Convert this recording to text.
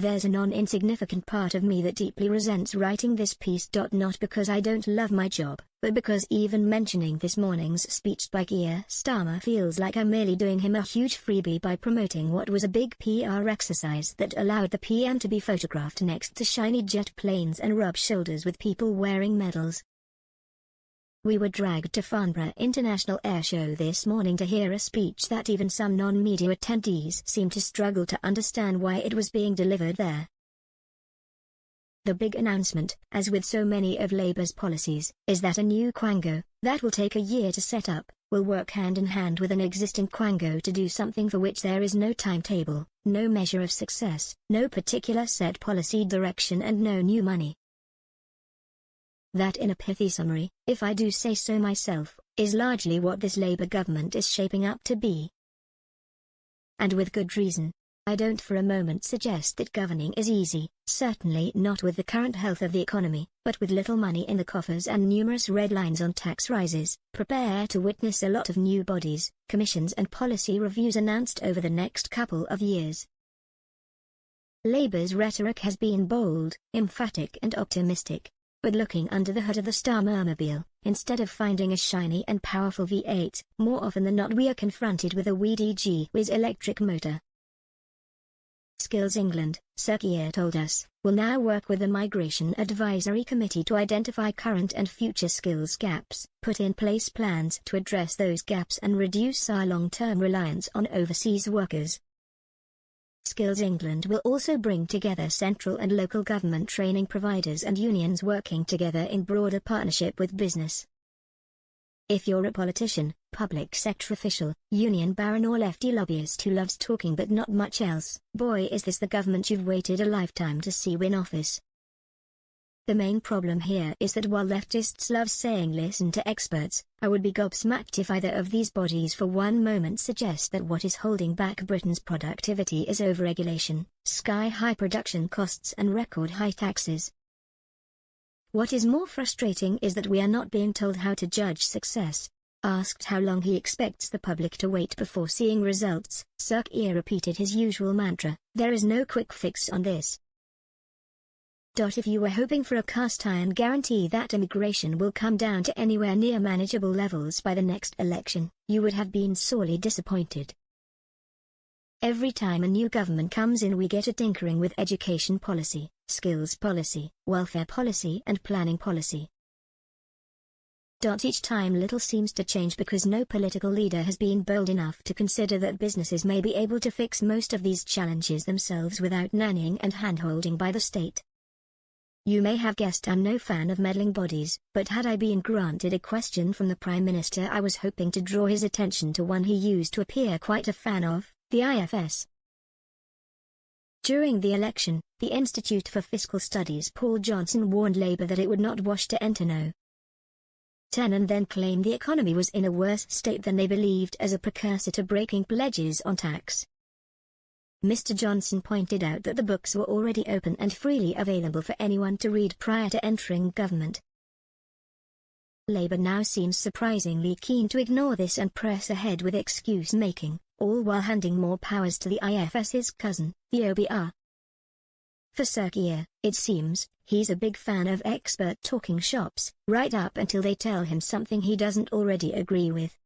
There's a non-insignificant part of me that deeply resents writing this piece. Not because I don't love my job, but because even mentioning this morning's speech by Keir Starmer feels like I'm merely doing him a huge freebie by promoting what was a big PR exercise that allowed the PM to be photographed next to shiny jet planes and rub shoulders with people wearing medals. We were dragged to Farnborough International Airshow this morning to hear a speech that even some non-media attendees seemed to struggle to understand why it was being delivered there. The big announcement, as with so many of Labour's policies, is that a new Quango, that will take a year to set up, will work hand in hand with an existing Quango to do something for which there is no timetable, no measure of success, no particular set policy direction and no new money. That, in a pithy summary, if I do say so myself, is largely what this Labour government is shaping up to be. And with good reason. I don't for a moment suggest that governing is easy, certainly not with the current health of the economy, but with little money in the coffers and numerous red lines on tax rises, prepare to witness a lot of new bodies, commissions and policy reviews announced over the next couple of years. Labour's rhetoric has been bold, emphatic and optimistic. But looking under the hood of the Starmermobile, instead of finding a shiny and powerful V8, more often than not we are confronted with a weedy gee-whiz electric motor. Skills England, Sir Keir told us, will now work with the Migration Advisory Committee to identify current and future skills gaps, put in place plans to address those gaps and reduce our long-term reliance on overseas workers. Skills England will also bring together central and local government training providers and unions working together in broader partnership with business. If you're a politician, public sector official, union baron or lefty lobbyist who loves talking but not much else, boy is this the government you've waited a lifetime to see win office. The main problem here is that while leftists love saying listen to experts, I would be gobsmacked if either of these bodies for one moment suggest that what is holding back Britain's productivity is overregulation, sky-high production costs and record-high taxes. What is more frustrating is that we are not being told how to judge success. Asked how long he expects the public to wait before seeing results, Sir Keir repeated his usual mantra, there is no quick fix on this. If you were hoping for a cast-iron guarantee that immigration will come down to anywhere near manageable levels by the next election, you would have been sorely disappointed. Every time a new government comes in we get a tinkering with education policy, skills policy, welfare policy and planning policy. Each time little seems to change because no political leader has been bold enough to consider that businesses may be able to fix most of these challenges themselves without nannying and hand-holding by the state. You may have guessed I'm no fan of meddling bodies, but had I been granted a question from the Prime Minister I was hoping to draw his attention to one he used to appear quite a fan of, the IFS. During the election, the Institute for Fiscal Studies' Paul Johnson warned Labour that it would not wash to enter No. 10 and then claimed the economy was in a worse state than they believed as a precursor to breaking pledges on tax. Mr. Johnson pointed out that the books were already open and freely available for anyone to read prior to entering government. Labour now seems surprisingly keen to ignore this and press ahead with excuse-making, all while handing more powers to the IFS's cousin, the OBR. For Sir Keir, it seems, he's a big fan of expert talking shops, right up until they tell him something he doesn't already agree with.